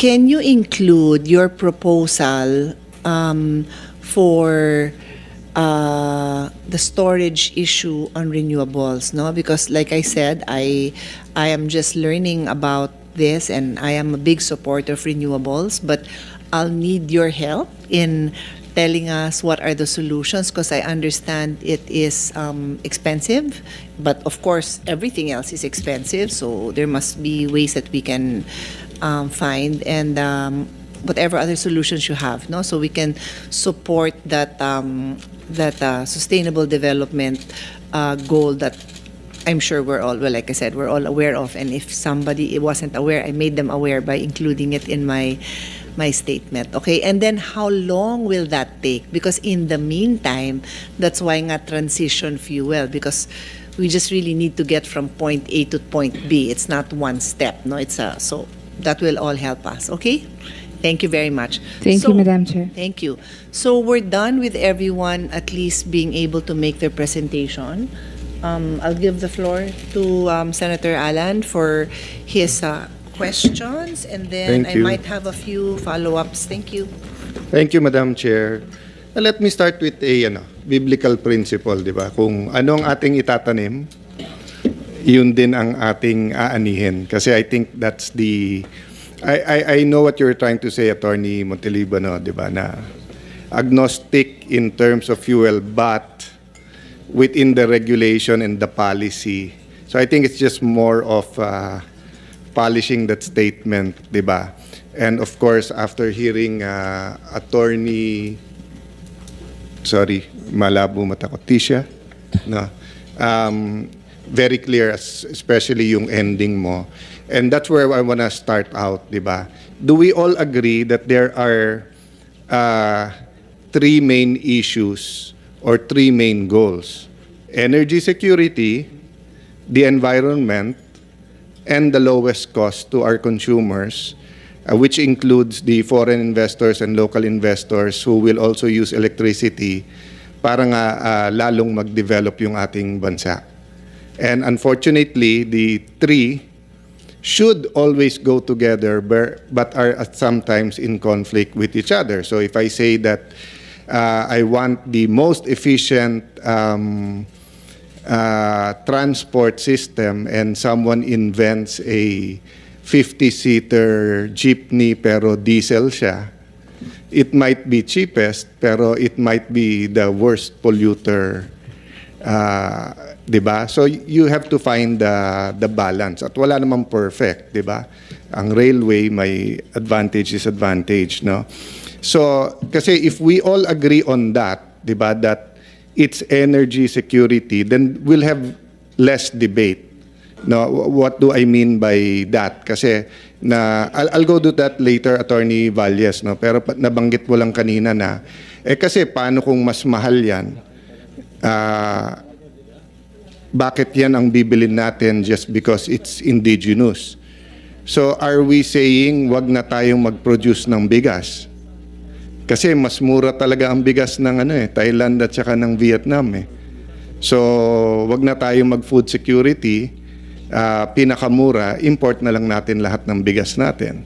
can you include your proposal for the storage issue on renewables? No, because like I said, I am just learning about this, and I am a big supporter of renewables, but I'll need your help in telling us what are the solutions, because I understand it is expensive, but of course everything else is expensive, so there must be ways that we can find, and whatever other solutions you have, no, so we can support that sustainable development goal that I'm sure we're all, well, like I said, we're all aware of. And if somebody wasn't aware, I made them aware by including it in my statement. Okay, and then how long will that take? Because in the meantime, that's why nga transition fuel, because we just really need to get from point A to point B. It's not one step, no, it's so that will all help us. Okay, thank you very much. Thank you, Madam Chair. Thank you. So we're done with everyone at least being able to make their presentation. I'll give the floor to Senator Alan for his questions, and then Thank I you. might have a few follow-ups. Thank you. Thank you, Madam Chair. Let me start with a biblical principle, di ba? Kung anong ating itatanim, yun din ang ating aanihin. Kasi I think that's the... I know what you're trying to say, Attorney Montelibano, di ba? Na agnostic in terms of fuel, but within the regulation and the policy. So I think it's just more of polishing that statement, di ba? And of course, after hearing Attorney, sorry, malabo mata ko, Tisha, no? Very clear, especially yung ending mo. And that's where I want to start out, di ba? Do we all agree that there are three main issues or three main goals: energy security, the environment, and the lowest cost to our consumers, which includes the foreign investors and local investors who will also use electricity para nga lalong mag-develop yung ating bansa. And unfortunately, the three should always go together but are sometimes in conflict with each other. So if I say that I want the most efficient transport system, and someone invents a 50-seater jeepney pero diesel siya, it might be cheapest pero it might be the worst polluter, diba? So you have to find the balance, at wala namang perfect, diba? Ang railway may advantage, disadvantage, no? So kasi if we all agree on that, diba, that it's energy security, then we'll have less debate. No, what do I mean by that? Kasi I'll go to that later, Attorney Valles, no. Pero nabanggit mo lang kanina na kasi paano kung mas mahal 'yan? Bakit 'yan ang bibilin natin just because it's indigenous? So are we saying wag na tayong mag-produce ng bigas? Kasi mas mura talaga ang bigas ng Thailand at saka ng Vietnam eh. So, wag na tayong mag-food security, pinakamura, import na lang natin lahat ng bigas natin.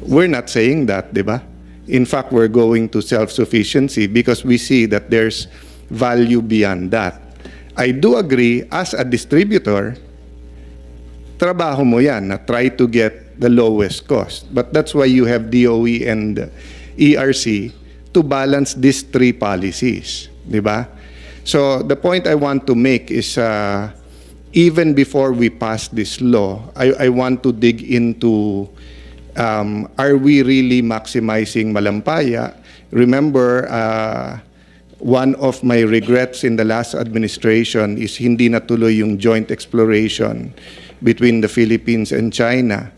We're not saying that, di ba? In fact, we're going to self-sufficiency because we see that there's value beyond that. I do agree, as a distributor, trabaho mo yan na try to get the lowest cost. But that's why you have DOE and ERC to balance these three policies, di ba? So the point I want to make is even before we pass this law, I want to dig into are we really maximizing Malampaya? Remember, one of my regrets in the last administration is hindi natuloy yung joint exploration between the Philippines and China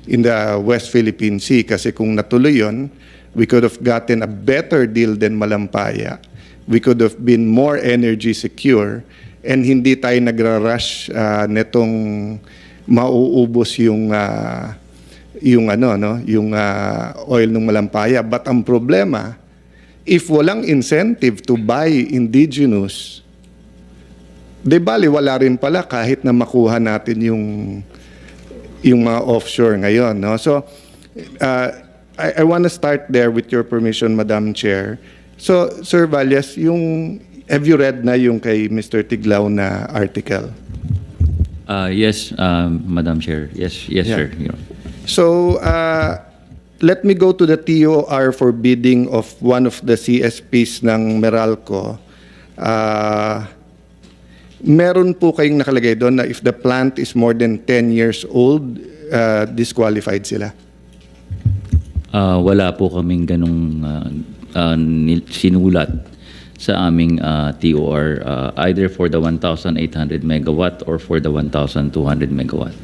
in the West Philippine Sea, kasi kung natuloy yun, we could have gotten a better deal than Malampaya. We could have been more energy secure, and hindi tayo nagra-rush netong mauubos yung oil ng Malampaya. But ang problema, if walang incentive to buy indigenous, de bali wala rin pala kahit na makuha natin yung mga offshore ngayon, no? So I want to start there with your permission, Madam Chair. So, Sir Valles, have you read na yung kay Mr. Tiglao na article? Yes, Madam Chair. Yes, Yeah. sir. Your- So, let me go to the TOR for bidding of one of the CSPs ng Meralco. Meron po kayong nakalagay doon na if the plant is more than 10 years old, disqualified sila. Wala po kaming ganong sinulat sa aming TOR, either for the 1,800 megawatt or for the 1,200 megawatt.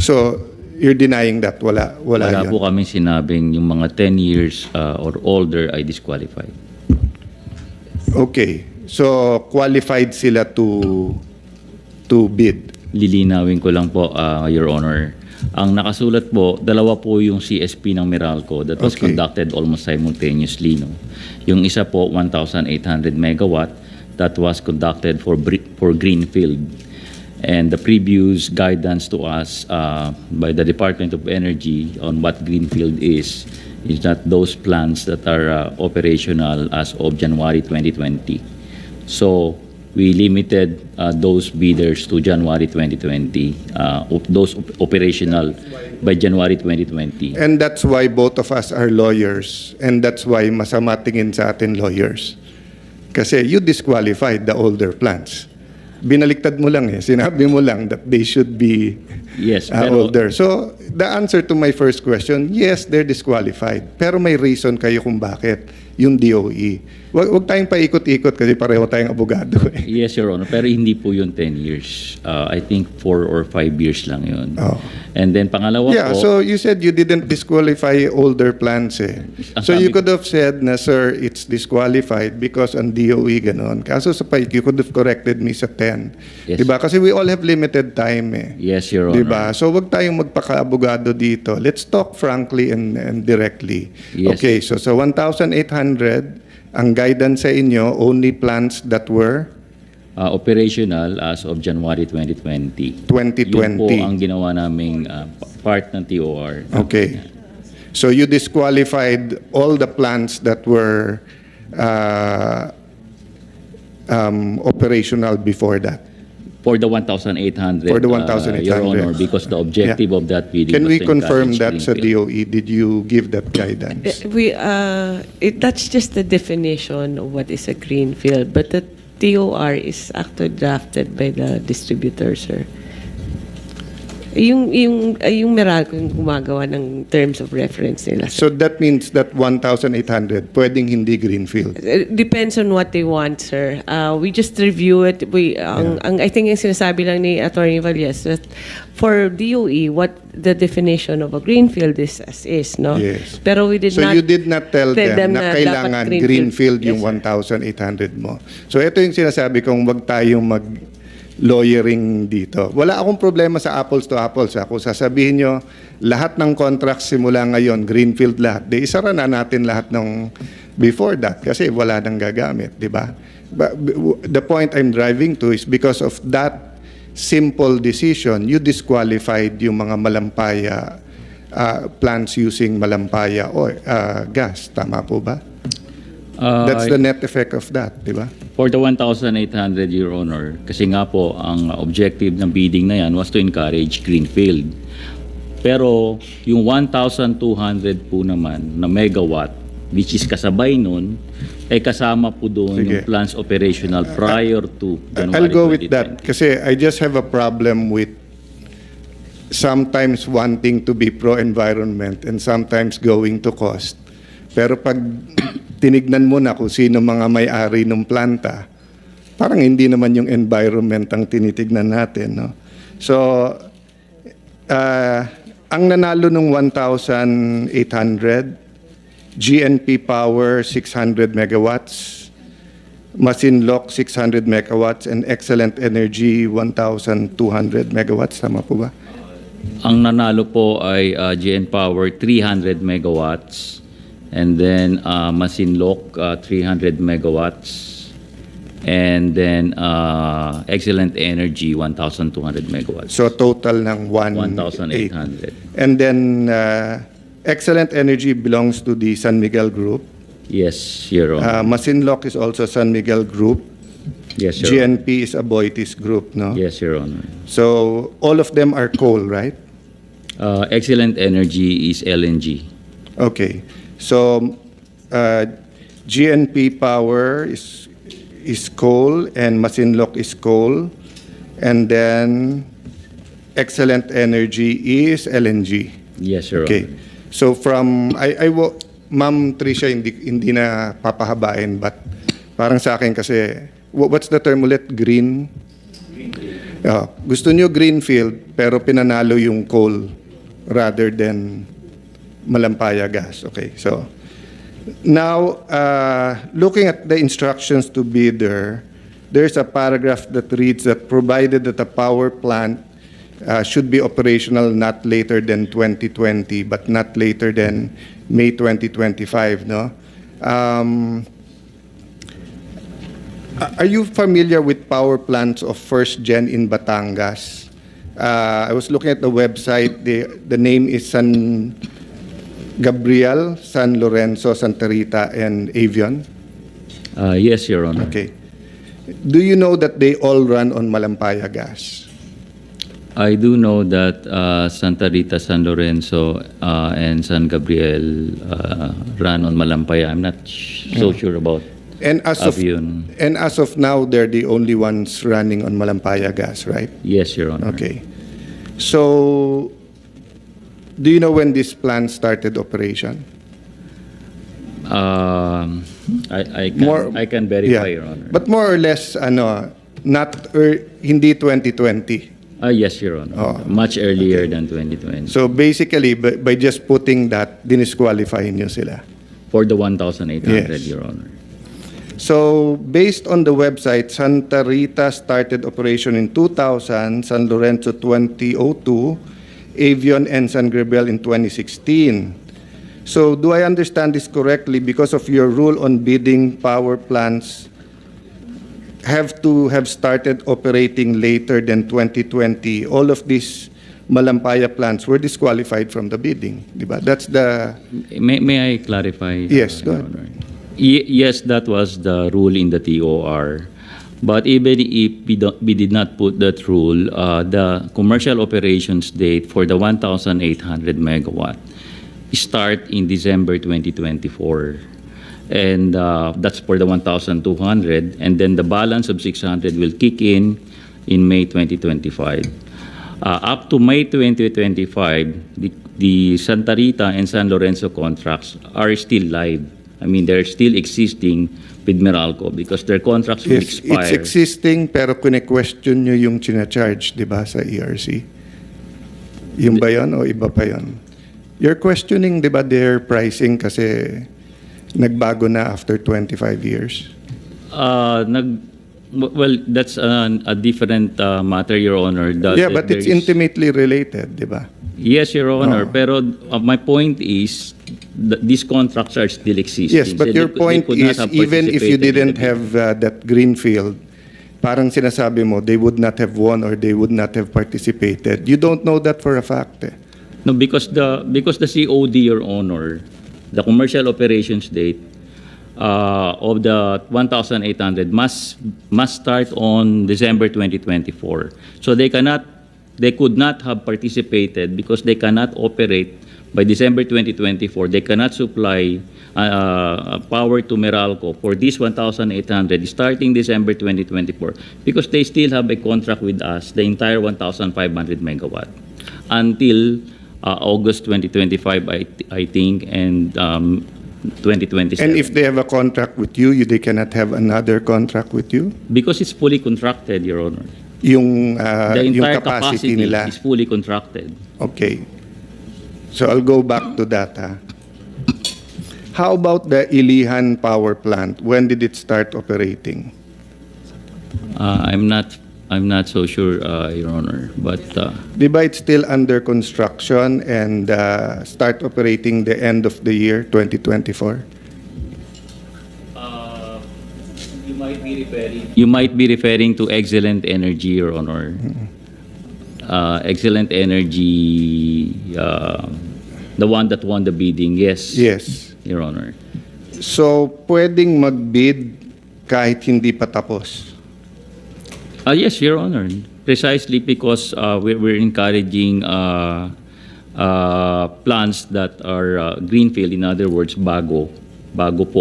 So, you're denying that? Wala Wala yun. po kaming sinabing yung mga 10 years or older ay disqualified. Okay. So, qualified sila to bid. Lilinawin ko lang po, Your Honor. Ang nakasulat po, dalawa po yung CSP ng Meralco that was Okay. conducted almost simultaneously. No? Yung isa po, 1,800 megawatt, that was conducted for Greenfield. And the previous guidance to us by the Department of Energy on what Greenfield is that those plants that are operational as of January 2020. So, we limited those bidders to January 2020, those operational by January 2020. And that's why both of us are lawyers. And that's why masama tingin sa atin lawyers. Kasi you disqualified the older plants. Binaliktad mo lang eh. Sinabi mo lang that they should be Yes, pero older. So, the answer to my first question, yes, they're disqualified. Pero may reason kayo kung bakit yung DOE. Huwag tayong paikot-ikot kasi pareho tayong abogado eh. yes, Your Honor, pero hindi po yun 10 years. I think 4 or 5 years lang yun. Oh. And then pangalawa Yeah, po, so you said you didn't disqualify older plants eh. Ang So you sabi- could have said na, sir, it's disqualified because on DOE ganon. Kaso sa PAIC, you could have corrected me sa 10. Yes. Diba? Kasi we all have limited time eh. yes, Your Honor. Diba? So wag tayong magpaka-abogado dito. Let's talk frankly and directly. Yes. Okay, so sa 1,800, ang guidance sa inyo, only plants that were Operational as of January 2020. 2020. Yun po ang ginawa naming part ng TOR. Okay. So you disqualified all the plants that were operational before that. For the 1,800, For the 1,800. Your Honor, because the objective of that bidding Can was we to confirm encourage that sa Greenfield. DOE? Did you give that guidance? That's just the definition of what is a greenfield. But the TOR is actually drafted by the distributor, sir. Yung Meralco yung gumagawa ng terms of reference nila. So Sir. that means that 1,800 pwedeng hindi greenfield. It depends on what they want, sir. We just review it. I think yung sinasabi lang ni Attorney Valles that for DOE, what the definition of a greenfield is, no? Yes. Pero we did So not you did not tell them na dapat kailangan greenfield yung Yes, sir. 1,800 mo. So ito yung sinasabi kong wag tayong lawyering dito. Wala akong problema sa apples to apples. Kung sasabihin nyo, lahat ng contracts simula ngayon, greenfield lahat, di isara na natin lahat ng before that kasi wala nang gagamit, di ba? But the point I'm driving to is because of that simple decision, you disqualified yung mga malampaya plants using malampaya oil, gas. Tama po ba? That's the net effect of that, di ba? For the 1,800, Your Honor, kasi nga po, ang objective ng bidding na yan was to encourage Greenfield. Pero yung 1,200 po naman na megawatt, which is kasabay nun, ay kasama po doon Sige. yung plants operational prior to January I'll go with 2020. that kasi I just have a problem with sometimes wanting to be pro-environment and sometimes going to cost. Pero pag tinignan mo na kung sino mga may-ari ng planta, parang hindi naman yung environment ang tinitignan natin. No? So, ang nanalo ng 1,800, GNP Power 600 megawatts, Masinloc 600 megawatts, and Excellent Energy 1,200 megawatts. Tama po ba? Ang nanalo po ay GN Power 300 megawatts and then Masinloc 300 megawatts and then Excellent Energy 1,200 megawatts. So total ng 1,800. And then Excellent Energy belongs to the San Miguel Group. Yes, Your Honor. Masinloc is also San Miguel Group. Yes, Your Honor. GNP is Aboitiz Group, no? Yes, Your Honor. So all of them are coal, right? Excellent Energy is LNG. Okay. So GNP Power is coal and Masinloc is coal. And then Excellent Energy is LNG. Yes, Your Okay. Honor. So Ma'am Tricia, hindi na papahabain, but parang sa akin kasi, what's the term ulit? Green? Gusto nyo greenfield, pero pinanalo yung coal rather than Malampaya gas. Okay, so now, looking at the instructions to bidder, there's a paragraph that reads that provided that the power plant should be operational not later than 2020, but not later than May 2025, no? Are you familiar with power plants of first gen in Batangas? I was looking at the website. The name is San Gabriel, San Lorenzo, Santa Rita, and Avion. Yes, Your Honor. Okay. Do you know that they all run on Malampaya gas? I do know that Santa Rita, San Lorenzo, and San Gabriel run on Malampaya. I'm not so sure about And as Avion. of now, they're the only ones running on Malampaya gas, right? Yes, Your Honor. Okay. So, do you know when this plant started operation? I can verify, Your Honor. But more or less, hindi 2020. Yes, Your Honor. Oh. Much earlier than 2020. So basically, by just putting that, dinisqualify nyo sila. For the 1,800, Yes. Your Honor. So based on the website, Santa Rita started operation in 2000, San Lorenzo 2002, Avion and San Gabriel in 2016. So do I understand this correctly? Because of your rule on bidding, power plants have to have started operating later than 2020. All of these Malampaya plants were disqualified from the bidding. Diba? That's the... May I clarify? Yes, go Your ahead. Honor? Yes, that was the rule in the TOR. But even if we did not put that rule, the commercial operations date for the 1,800 megawatt start in December 2024. And that's for the 1,200. And then the balance of 600 will kick in May 2025. Up to May 2025, the Santa Rita and San Lorenzo contracts are still live. I mean, they're still existing with Meralco because their contracts will Yes, expire. it's existing, pero kine-question nyo yung charge, di ba, sa ERC? Yung ba yun o iba pa yun? You're questioning, di ba, their pricing kasi nagbago na after 25 years? Well, that's a different matter, Your Honor. Yeah, but it's intimately related, di ba? Yes, Your Honor. Oh. Pero my point is these contracts are still existing. Yes, but So your they point could not is, have even if you participated in didn't the have that greenfield, parang sinasabi mo, they would not have won or they would not have participated. You don't know that for a fact, eh. No, because the COD, Your Honor, the commercial operations date of the 1,800 must start on December 2024. So they could not have participated because they cannot operate by December 2024. They cannot supply power to Meralco for this 1,800 starting December 2024 because they still have a contract with us, the entire 1,500 megawatt, until August 2025, I think, and 2027. And if they have a contract with you, they cannot have another contract with you? Because it's fully contracted, Your Honor. Yung The yung entire capacity nila. is fully contracted. Okay. So I'll go back to that. How about the Ilihan power plant? When did it start operating? I'm not so sure, Your Honor, but Di ba it's still under construction and start operating the end of the year, 2024? you might be referring to Excellent Energy, Your Honor. Excellent Energy The one that won the bidding, yes. Yes. Your Honor. So, pwedeng mag-bid kahit hindi pa tapos. Yes, Your Honor. Precisely because we're encouraging plants that are greenfield, in other words, bago po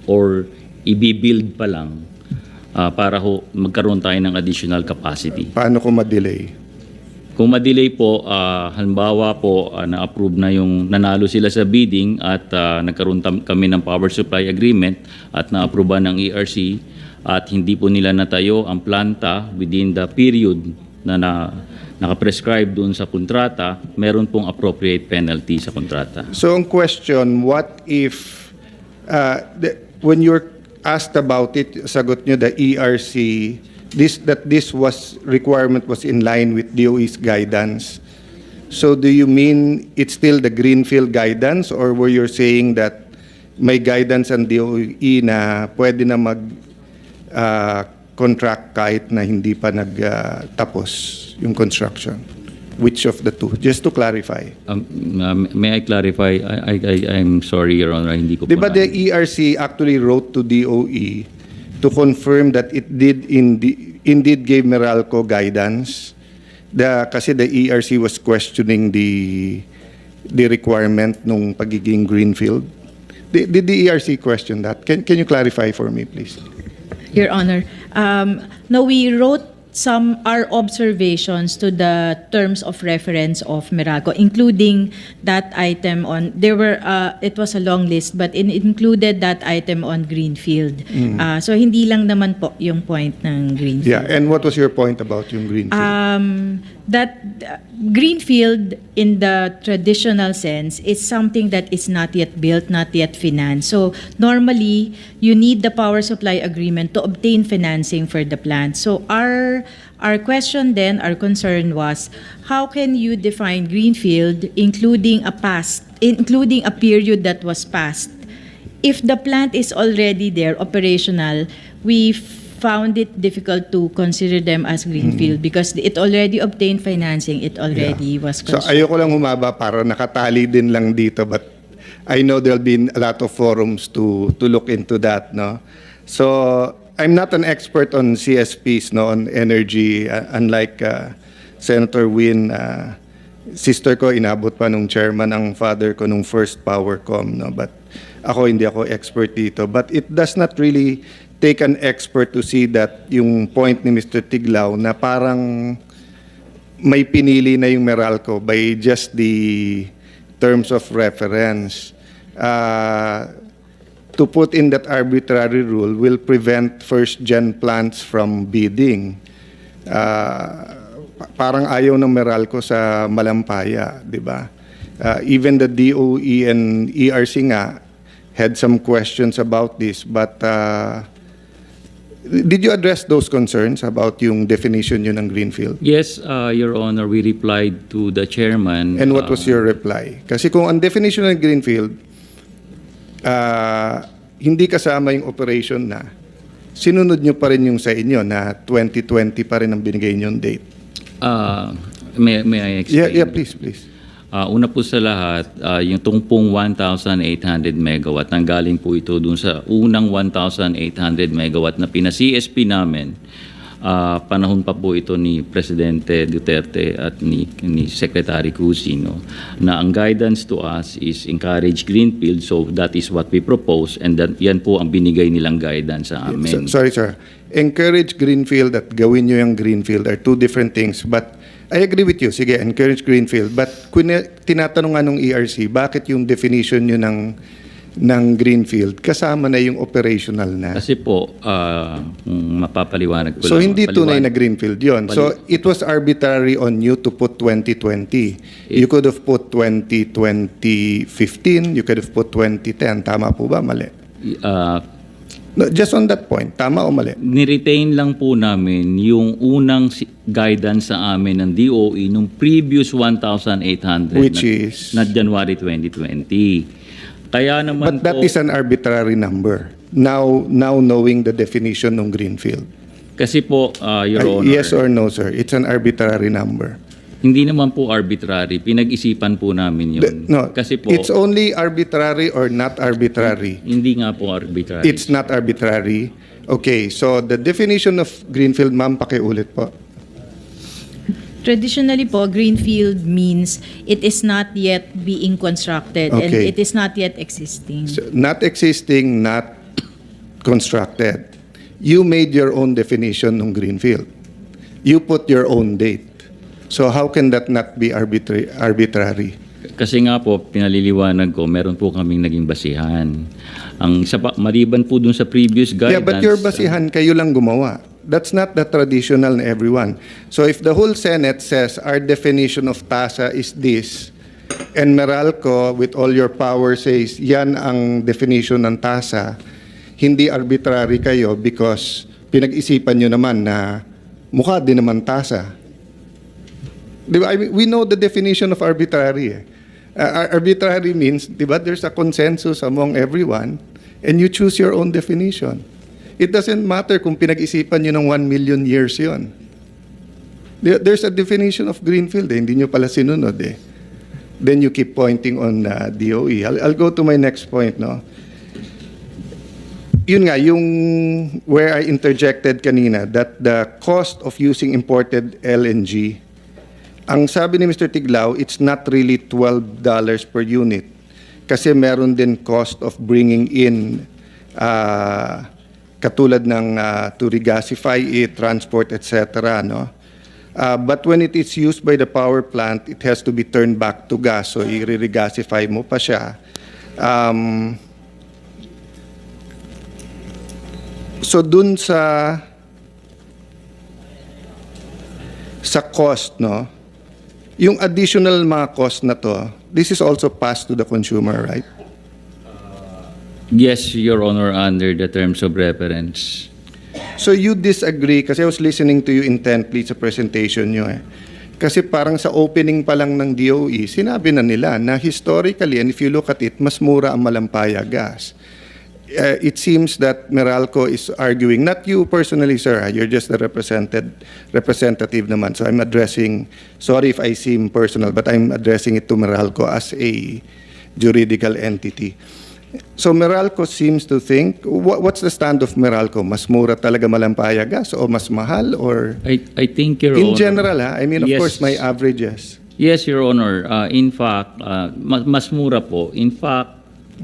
or ibibuild pa lang para magkaroon tayo ng additional capacity. Paano kung ma-delay? Kung ma-delay po, halimbawa po na-approve na yung nanalo sila sa bidding at nagkaroon kami ng power supply agreement at na-approve ng ERC at hindi po nila natayo ang planta within the period na nakaprescribe doon sa kontrata, meron pong appropriate penalty sa kontrata. So, ang question, what if, when you're asked about it, sagot nyo the ERC, this requirement was in line with DOE's guidance. So, do you mean it's still the greenfield guidance, or were you saying that may guidance ang DOE na pwede na contract kahit na hindi pa nagtapos yung construction? Which of the two? Just to clarify. May I clarify? I'm sorry, Your Honor, hindi ko Di ba po the ERC actually wrote to DOE to confirm that it did indeed gave Meralco guidance? Kasi the ERC was questioning the requirement nung pagiging greenfield. Did the ERC question that? Can you clarify for me, please? Your Honor, no, we wrote our observations to the terms of reference of Meralco, including that item on, it was a long list, but it included that item on Greenfield. So hindi lang naman po yung point ng Greenfield. Yeah, and what was your point about yung greenfield? That greenfield in the traditional sense is something that is not yet built, not yet financed. So normally, you need the power supply agreement to obtain financing for the plant. So our question then, our concern was, how can you define greenfield including a period that was past? If the plant is already there, operational, we found it difficult to consider them as greenfield because it already obtained financing, it already was So constructed. ayoko lang humaba para nakatali din lang dito, but I know there'll be a lot of forums to look into that, no? So I'm not an expert on CSPs, no, on energy, unlike Senator Win. Sister ko inabot pa nung chairman ang father ko nung first Powercom, no, but hindi ako expert dito. But it does not really take an expert to see that yung point ni Mr. Tiglao na parang may pinili na yung Meralco by just the terms of reference. To put in that arbitrary rule will prevent first-gen plants from bidding. Parang ayaw ng Meralco sa Malampaya, di ba? Even the DOE and ERC nga had some questions about this, but did you address those concerns about yung definition yun ng greenfield? Yes, Your Honor, we replied to the chairman. And what was your reply? Kasi kung ang definition ng greenfield, hindi kasama yung operation na, sinunod nyo pa rin yung sa inyo na 2020 pa rin ang binigay nyong date. May I explain? Yeah, please. Una po sa lahat, yung tungpong 1,800 megawatt, nanggaling po ito dun sa unang 1,800 megawatt na pina-CSP namin. Panahon pa po ito ni Presidente Duterte at ni Secretary Cusino, na ang guidance to us is encourage greenfield, so that is what we propose, and yan po ang binigay nilang guidance sa amin. Sorry, sir. Encourage greenfield at gawin nyo yung greenfield are two different things, but I agree with you. Sige, encourage greenfield. But kung tinatanong nga nung ERC, bakit yung definition nyo ng greenfield kasama na yung operational na? Kasi po, mapapaliwanag ko So lang. hindi tunay na greenfield yon. So it was arbitrary on you to put 2020. You could have put 2015, you could have put 2010. Tama po ba? Mali? No, just on that point, tama o mali? Niretain lang po namin yung unang guidance sa amin ng DOE nung previous 1,800 Which is? na January 2020. Kaya naman But that is an arbitrary number. Now knowing the definition ng greenfield. kasi po, Your Honor, Yes or no, sir? It's an arbitrary number. Hindi naman po arbitrary. Pinag-isipan po namin yun. No, Kasi po, it's only arbitrary or not arbitrary. hindi nga po arbitrary. It's not arbitrary. Okay, so the definition of greenfield, ma'am, pakiulit po. Traditionally po, greenfield means it is not yet being constructed and Okay. it is not yet existing. So, not existing, not constructed. You made your own definition ng greenfield. You put your own date. So how can that not be arbitrary? Kasi nga po, pinaliliwanag ko, meron po kaming naging basihan. Maliban po dun sa previous guidance. Yeah, but your basihan, kayo lang gumawa. That's not the traditional na everyone. So if the whole Senate says our definition of TASA is this, and Meralco with all your power says yan ang definition ng TASA, hindi arbitrary kayo because pinag-isipan nyo naman na mukha din naman TASA. Di ba? I mean, we know the definition of arbitrary. Arbitrary means, di ba, there's a consensus among everyone and you choose your own definition. It doesn't matter kung pinag-isipan nyo ng 1 million years yon. There's a definition of greenfield hindi nyo pala sinunod eh. Then you keep pointing on DOE. I'll go to my next point, no? Yun nga, yung where I interjected kanina, that the cost of using imported LNG, ang sabi ni Mr. Tiglao, it's not really $12 per unit. Kasi meron din cost of bringing in katulad ng to regasify it, transport, etc. No? But when it is used by the power plant, it has to be turned back to gas. So i-regasify mo pa siya. So dun sa cost, no? Yung additional mga cost na to, this is also passed to the consumer, right? Yes, Your Honor, under the terms of reference. So you disagree, kasi I was listening to you intently sa presentation nyo eh. Kasi parang sa opening pa lang ng DOE, sinabi na nila na historically, and if you look at it, mas mura ang Malampaya gas. It seems that Meralco is arguing, not you personally, sir, you're just the representative naman. So I'm addressing, sorry if I seem personal, but I'm addressing it to Meralco as a juridical entity. So Meralco seems to think, what's the stand of Meralco? Mas mura talaga Malampaya gas o mas mahal or? I think, Your In Honor. general, ha? I mean, of Yes. course, my averages. Yes, Your Honor. In fact, mas mura po. In fact,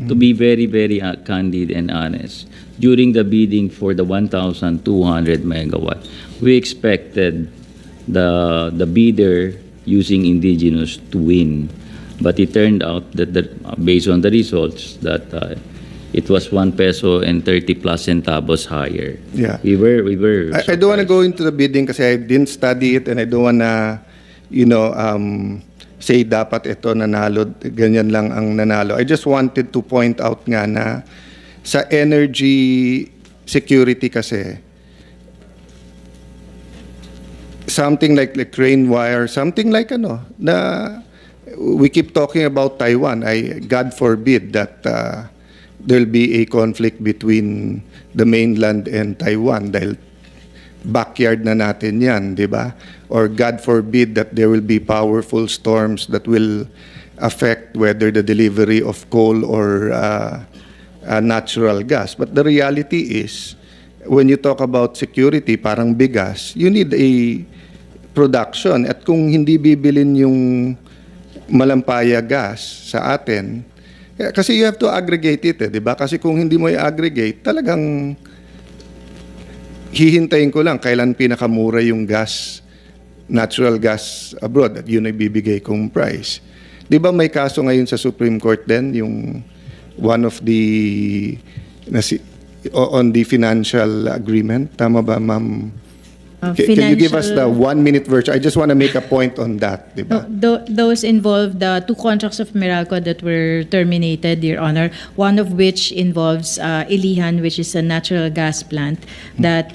to be very, very candid and honest, during the bidding for the 1,200 megawatt, we expected the bidder using indigenous to win. But it turned out that based on the results, that it was 1 peso and 30 plus centavos higher. Yeah. We were. I don't want to go into the bidding kasi I didn't study it and I don't want to, say dapat ito nanalo, ganyan lang ang nanalo. I just wanted to point out nga na sa energy security kasi, something like crane wire, something like na we keep talking about Taiwan. God forbid that there'll be a conflict between the mainland and Taiwan dahil backyard na natin yan, di ba? Or God forbid that there will be powerful storms that will affect whether the delivery of coal or natural gas. But the reality is, when you talk about security, parang bigas, you need a production. At kung hindi bibilin yung Malampaya gas sa atin, kasi you have to aggregate it, di ba? Kasi kung hindi mo i-aggregate, talagang hihintayin ko lang kailan pinakamura yung gas, natural gas abroad at yun ay bibigay kong price. Di ba may kaso ngayon sa Supreme Court din, yung one of the, on the financial agreement? Tama ba, ma'am? Can you give us the 1-minute version? I just want to make a point on that, di ba? Those involve the 2 contracts of Meralco that were terminated, Your Honor. One of which involves Ilihan, which is a natural gas plant that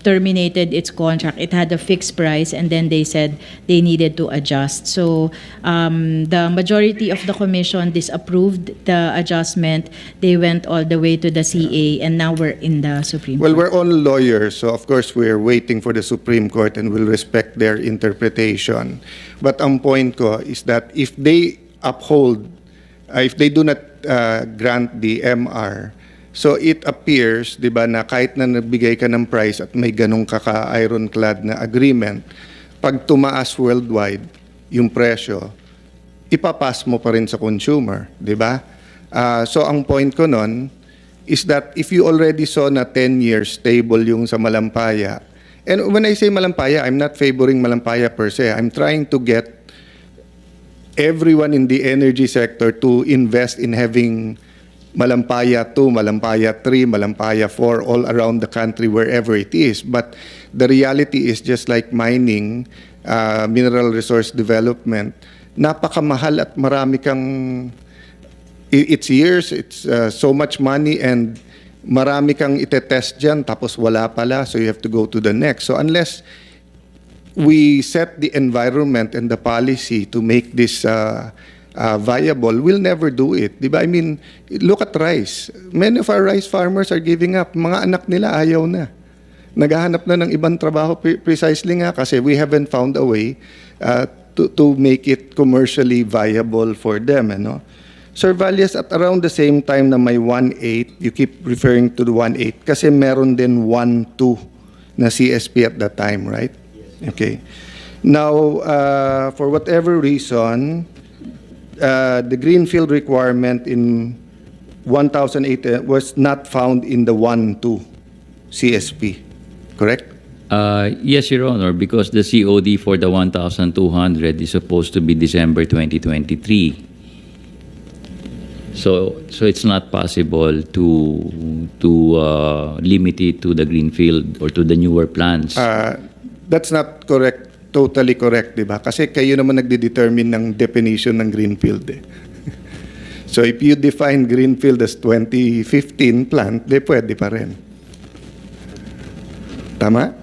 terminated its contract. It had a fixed price and then they said they needed to adjust. So the majority of the commission disapproved the adjustment. They went all the way to the CA and now we're in the Supreme Well, Court. we're all lawyers, so of course we're waiting for for the Supreme Court and will respect their interpretation. But ang point ko is that if they uphold, if they do not grant the MR, so it appears, di ba, na kahit na nagbigay ka ng price at may ganong kaka-ironclad na agreement, pag tumaas worldwide yung presyo, ipapas mo pa rin sa consumer, di ba? So ang point ko nun is that if you already saw na 10 years stable yung sa Malampaya, and when I say Malampaya, I'm not favoring Malampaya per se. I'm trying to get everyone in the energy sector to invest in having Malampaya 2, Malampaya 3, Malampaya 4 all around the country wherever it is. But the reality is just like mining, mineral resource development, napakamahal at marami kang it's years, it's so much money, and marami kang itetest dyan, tapos wala pala, so you have to go to the next. So unless we set the environment and the policy to make this viable, we'll never do it. Diba? I mean, look at rice. Many of our rice farmers are giving up. Mga anak nila ayaw na. Naghahanap na ng ibang trabaho precisely nga kasi we haven't found a way to make it commercially viable for them. Ano? Sir Valles, at around the same time na may 1.8, you keep referring to the 1.8 kasi meron din 1.2 na CSP at that time, right? Okay. Now, for whatever reason, the greenfield requirement in 1,008 was not found in the 1.2 CSP, correct? Yes, Your Honor, because the COD for the 1,200 is supposed to be December 2023. So it's not possible to limit it to the greenfield or to the newer plants. That's not correct, totally correct, di ba? Kasi kayo naman nagde-determine ng definition ng greenfield. Eh. So if you define greenfield as 2015 plant, di pwede pa rin. Tama?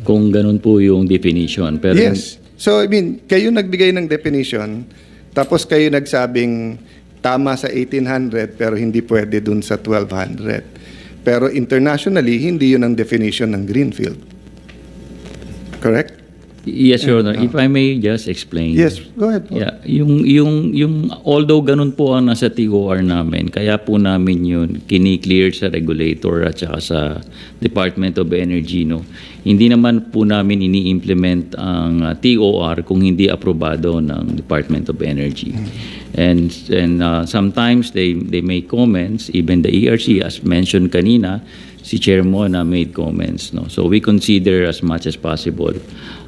Kung ganun po yung definition. Pero Yes. So I mean, kayo nagbigay ng definition, tapos kayo nagsabing tama sa 1800 pero hindi pwede dun sa 1200. Pero internationally, hindi yun ang definition ng greenfield. Correct? Yes, Your Honor. If I may just explain. Yes, go ahead. Yeah, yung although ganun po ang nasa TOR namin, kaya po namin yun kini-clear sa regulator at saka sa Department of Energy, no. Hindi naman po namin ini-implement ang TOR kung hindi aprobado ng Department of Energy. And sometimes they make comments, even the ERC as mentioned kanina, si Chair Mona made comments, no. So we consider as much as possible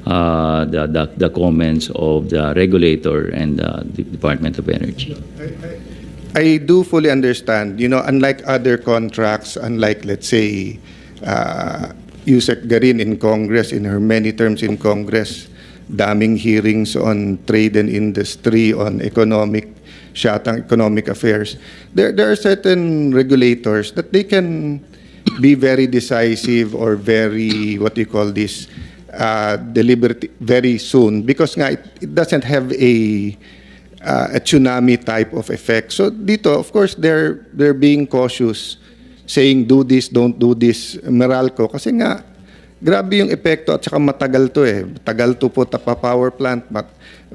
the comments of the regulator and the Department of Energy. I do fully understand. You know, unlike other contracts, unlike, let's say, Yusek Garin in Congress, in her many terms in Congress, daming hearings on trade and industry, on economic affairs. There are certain regulators that they can be very decisive or very, what do you call this, deliberate very soon because nga it doesn't have a tsunami type of effect. So dito, of course, they're being cautious, saying do this, don't do this, Meralco, kasi nga grabe yung epekto at saka matagal to eh. Tagal to put up a power plant,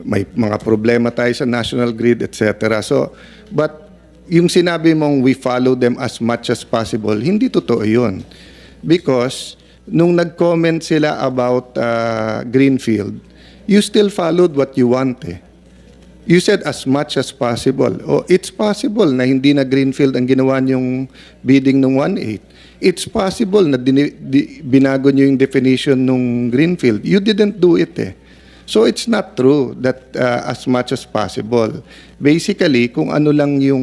may mga problema tayo sa national grid, etc. So, but yung sinabi mong we follow them as much as possible, hindi totoo yun. Because nung nag-comment sila about greenfield, you still followed what you want eh. You said as much as possible. Oh, it's possible na hindi na greenfield ang ginawa niyong bidding ng 1.8. It's possible na binago niyo yung definition ng greenfield. You didn't do it eh. So it's not true that as much as possible. Basically, kung ano lang yung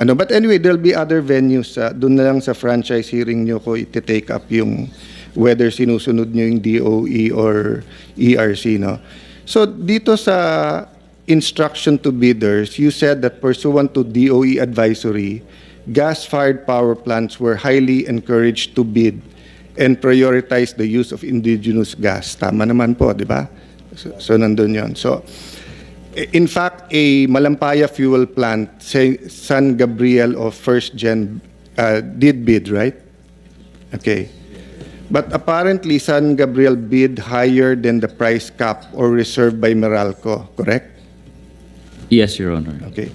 ano, but anyway, there'll be other venues. Doon na lang sa franchise hearing nyo ko iti-take up yung whether sinusunod nyo yung DOE or ERC, no? So dito sa instruction to bidders, you said that pursuant to DOE advisory, gas-fired power plants were highly encouraged to bid and prioritize the use of indigenous gas. Tama naman po, di ba? So nandun yun. So, in fact, a Malampaya fuel plant, San Gabriel of First Gen, did bid, right? Okay. But apparently, San Gabriel bid higher than the price cap or reserved by Meralco, correct? Yes, Your Honor. Okay.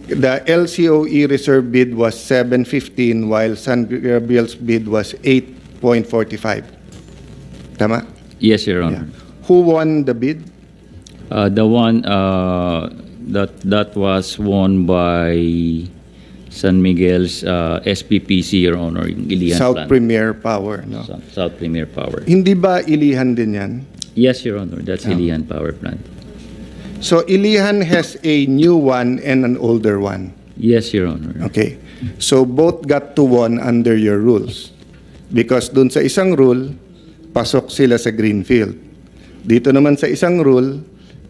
The LCOE reserve bid was 7.15 while San Gabriel's bid was 8.45. Tama? Yes, Your Yeah. Honor. Who won the bid? The one that was won by San Miguel's SPPC, Your Honor, yung Ilihan South plant. Premier Power, no? South Premier Power. Hindi ba Ilihan din yan? Yes, Your Honor, that's Ilihan Power Plant. So Ilihan has a new one and an older one. Yes, Your Honor. Okay. So both got to won under your rules. Because dun sa isang rule, pasok sila sa greenfield. Dito naman sa isang rule,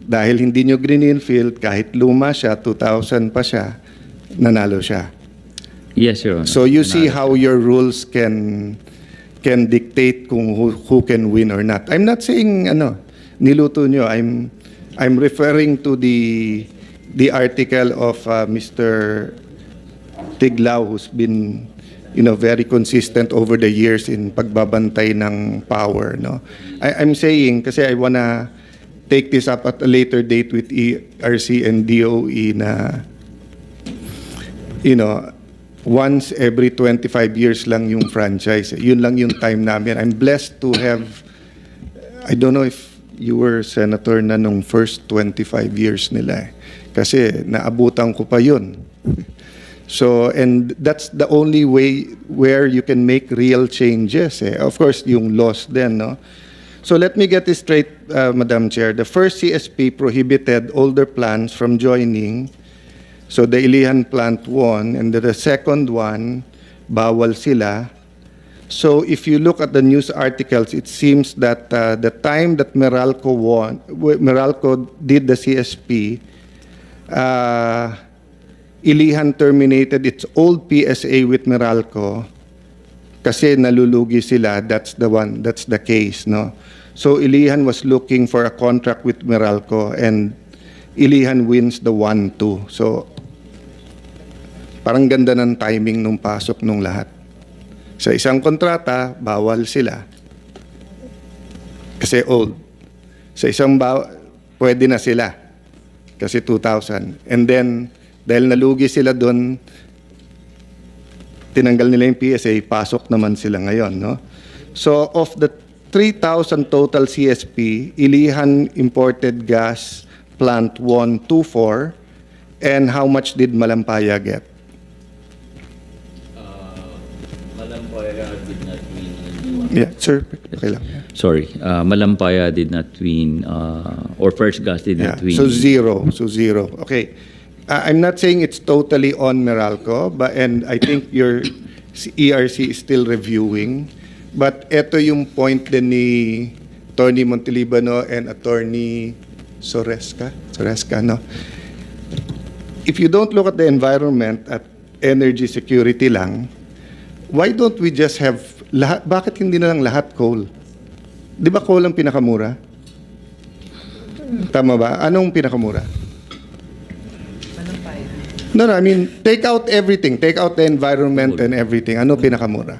dahil hindi nyo greenfield, kahit luma siya, 2000 pa siya, nanalo siya. Yes, Your Honor. So you see how your rules can dictate kung who can win or not. I'm not saying niluto nyo. I'm referring to the article of Mr. Tiglao, who's been very consistent over the years in pagbabantay ng power, no. I'm saying kasi I wanna take this up at a later date with ERC and DOE na once every 25 years lang yung franchise. Yun lang yung time namin. I'm blessed to have, I don't know if you were senator na nung first 25 years nila. Kasi naabutan ko pa yun. So, and that's the only way where you can make real changes. Of course, yung laws din, no? So let me get this straight, Madam Chair. The first CSP prohibited older plants from joining. So the Ilihan plant won, and the second one, bawal sila. So if you look at the news articles, it seems that the time that Meralco did the CSP, Ilihan terminated its old PSA with Meralco kasi nalulugi sila. That's the case, no? So Ilihan was looking for a contract with Meralco and Ilihan wins the 1-2. So parang ganda ng timing nung pasok nung lahat. Sa isang kontrata, bawal sila. Kasi old. Sa isang pwede na sila. Kasi 2000. And then, dahil nalugi sila doon, tinanggal nila yung PSA, pasok naman sila ngayon, no? So, of the 3,000 total CSP, Ilihan imported gas plant won 2-4, and how much did Malampaya get? Malampaya did not win. Yeah, sir. Okay lang. Sorry, Malampaya did not win, or First Gas did not win. So zero. Okay. I'm not saying it's totally on Meralco, and I think your ERC is still reviewing. But ito yung point din ni Attorney Montelibano and Attorney Soresca, no? If you don't look at the environment at energy security lang, why don't we just have bakit hindi na lang lahat coal? Di ba coal ang pinakamura? Tama ba? Anong pinakamura? No, I mean, take out everything. Take out the environment and everything. Ano pinakamura?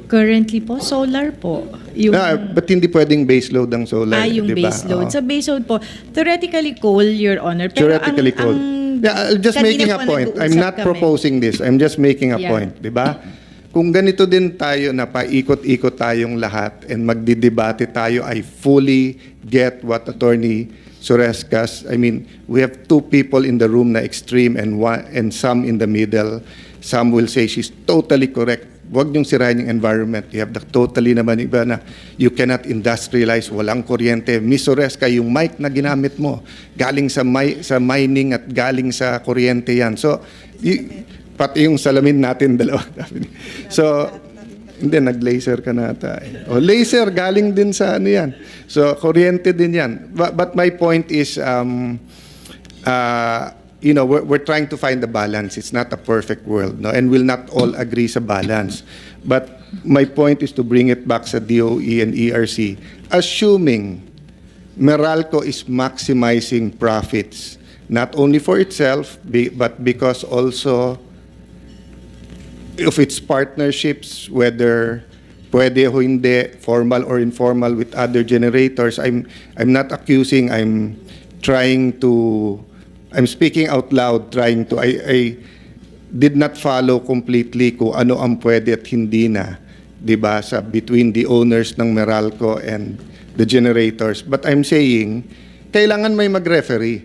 Currently po, solar po. Yung, But hindi pwedeng baseload ang solar, yung di ba? baseload. Oo. Sa baseload po, theoretically coal, Your Honor. Pero Theoretically coal. Yeah, I'm just making a point. I'm not proposing this. I'm just making a point, di ba? Kung ganito din tayo na paikot-ikot tayong lahat and magdidebate tayo, I fully get what Attorney Sorescas, I mean, we have two people in the room na extreme and some in the middle. Some will say she's totally correct. Huwag niyong sirahin yung environment. You have the totally naman iba na you cannot industrialize, walang kuryente. Miss Soresca, yung mic na ginamit mo, galing sa mining at galing sa kuryente yan. So, pati yung salamin natin dalawa. So, hindi, nag-laser ka na ata. O, laser, galing din sa ano yan. So, kuryente din yan. But my point is, we're trying to find the balance. It's not a perfect world, no? And we'll not all agree sa balance. But my point is to bring it back sa DOE and ERC. Assuming Meralco is maximizing profits, not only for itself, but because also of its partnerships, whether pwede o hindi, formal or informal with other generators. I'm not accusing, I'm speaking out loud, I did not follow completely kung ano ang pwede at hindi na, 'di ba, sa between the owners ng Meralco and the generators. But I'm saying, kailangan may mag-referee.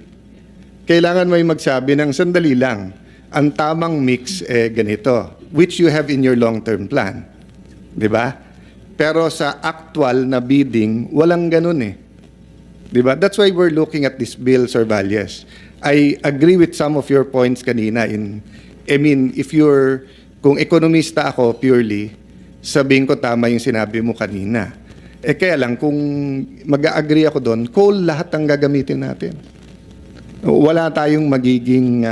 Kailangan may magsabi ng sandali lang. Ang tamang mix ganito, which you have in your long-term plan. 'Di ba? Pero sa actual na bidding, walang ganun eh. 'Di ba? That's why we're looking at this bill, Sir Valles. I agree with some of your points kanina kung ekonomista ako purely, sabihin ko tama yung sinabi mo kanina. Kaya lang, kung mag-agree ako doon, coal lahat ang gagamitin natin. Wala tayong magiging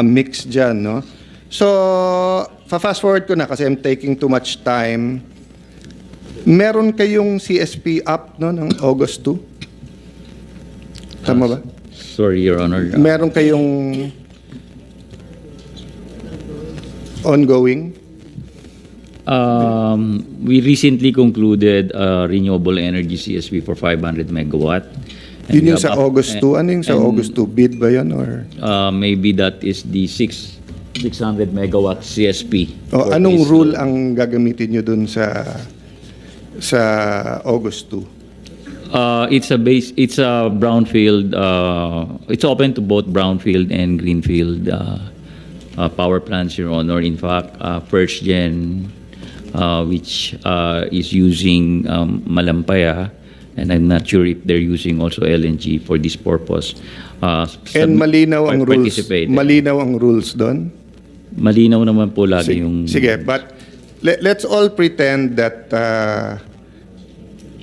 mix dyan, no? So, fast forward ko na kasi I'm taking too much time. Meron kayong CSP up, no, ng August 2? Tama ba? Sorry, Your Honor. Meron kayong ongoing? We recently concluded a renewable energy CSP for 500 megawatt. And Yun we yung have sa up- August 2? Ano yung sa and, August 2? Bid ba yun? Or? Maybe that is the 600 megawatt CSP. O, for anong this, rule ang gagamitin nyo dun sa August 2? It's a brownfield. It's open to both brownfield and greenfield power plants, Your Honor. In fact, first gen, which is using Malampaya, and I'm not sure if they're using also LNG for this purpose. And malinaw ang rules. Participated. Malinaw ang rules doon. Malinaw naman po lagi yung... Sige, but let's all pretend that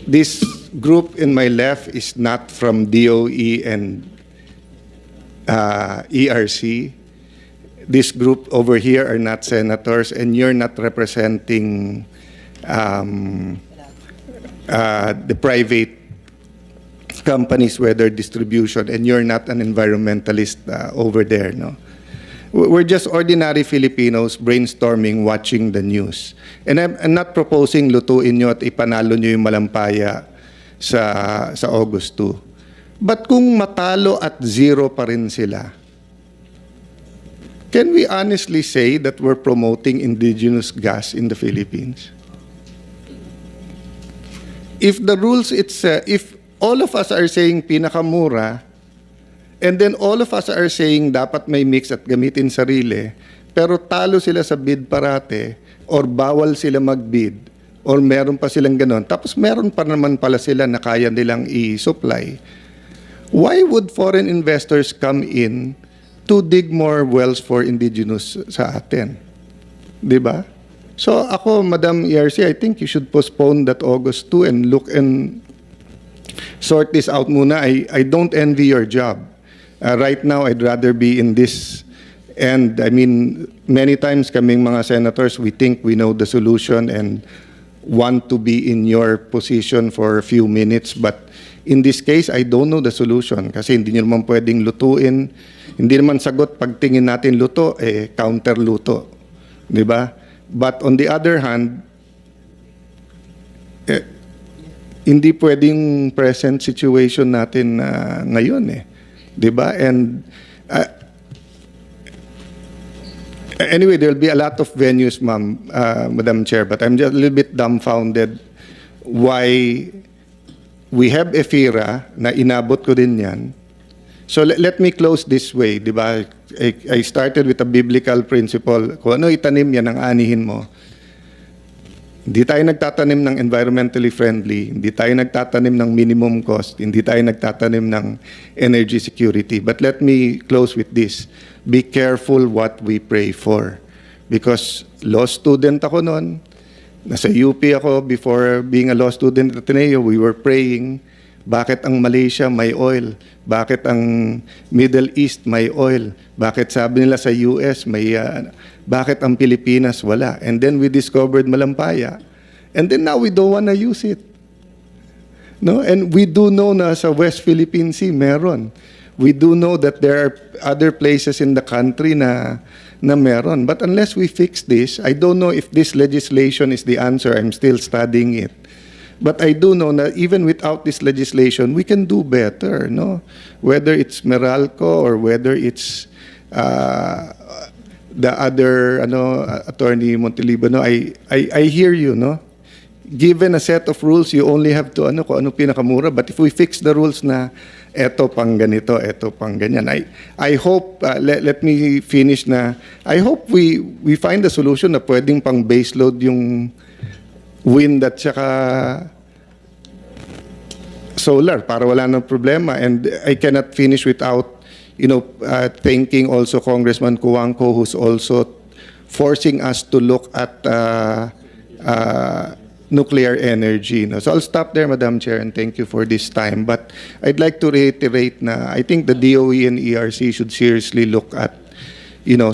this group in my left is not from DOE and ERC. This group over here are not senators, and you're not representing the private companies, whether distribution, and you're not an environmentalist over there, no? We're just ordinary Filipinos brainstorming, watching the news. And I'm not proposing lutuin nyo at ipanalo nyo yung Malampaya sa August 2. But kung matalo at zero pa rin sila, can we honestly say that we're promoting indigenous gas in the Philippines? If the rules, if all of us are saying pinakamura, and then all of us are saying dapat may mix at gamitin sarili, pero talo sila sa bid parate, or bawal sila mag-bid, or meron pa silang ganon, tapos meron pa naman pala sila na kaya nilang i-supply, why would foreign investors come in to dig more wells for indigenous sa atin? Diba? So ako, Madam ERC, I think you should postpone that August 2 and look and sort this out muna. I don't envy your job. Right now, I'd rather be in this. And I mean, many times kaming mga senators, we think we know the solution and want to be in your position for a few minutes. But in this case, I don't know the solution kasi hindi nyo naman pwedeng lutuin. Hindi naman sagot pagtingin natin luto, counter luto. Di ba? But on the other hand, hindi pwedeng present situation natin ngayon eh. 'Di ba? And anyway, there'll be a lot of venues, Madam Chair, but I'm just a little bit dumbfounded why we have EFIRA na inabot ko din 'yan. So let me close this way, 'di ba? I started with a biblical principle. Kung ano itanim, yan ang anihin mo. Hindi tayo nagtatanim ng environmentally friendly, hindi tayo nagtatanim ng minimum cost, hindi tayo nagtatanim ng energy security. But let me close with this. Be careful what we pray for. Because law student ako noon, nasa UP ako before being a law student at Ateneo, we were praying, bakit ang Malaysia may oil? Bakit ang Middle East may oil? Bakit sabi nila sa US may bakit ang Pilipinas wala? And then we discovered Malampaya. And then now we don't want to use it. No? And we do know na sa West Philippine Sea meron. We do know that there are other places in the country na meron. But unless we fix this, I don't know if this legislation is the answer. I'm still studying it. But I do know that even without this legislation, we can do better, no? Whether it's Meralco or whether it's the other, Attorney Montelibano, I hear you, no? Given a set of rules, you only have to, kung ano pinakamura. But if we fix the rules na, eto pang ganito, eto pang ganyan. I hope, let me finish na, I hope we find a solution na pwedeng pang baseload yung wind at saka solar para wala nang problema. And I cannot finish without, thanking also Congressman Cuangco, who's also forcing us to look at nuclear energy. No? So I'll stop there, Madam Chair, and thank you for this time. But I'd like to reiterate na I think the DOE and ERC should seriously look at,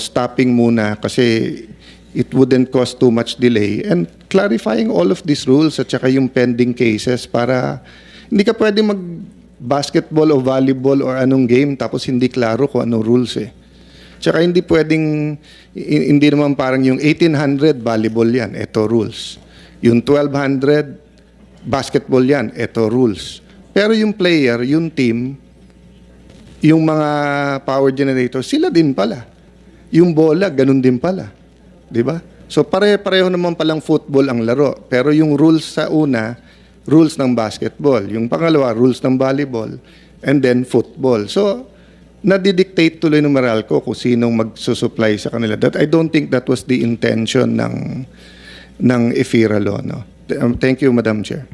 stopping muna kasi it wouldn't cause too much delay, and clarifying all of these rules at saka yung pending cases para hindi ka pwede mag-basketball o volleyball or anong game tapos hindi klaro kung anong rules eh. Tsaka hindi pwedeng, hindi naman parang yung 1800 volleyball yan, eto rules. Yung 1200 basketball yan, eto rules. Pero yung player, yung team, yung mga power generator, sila din pala. Yung bola, ganun din pala. Di ba? So pare-pareho naman palang football ang laro. Pero yung rules sa una, rules ng basketball. Yung pangalawa, rules ng volleyball. And then football. So, nadidictate tuloy ng Meralco kung sinong magsusupply sa kanila. That I don't think that was the intention ng EFIRA law. No? Thank you, Madam Chair.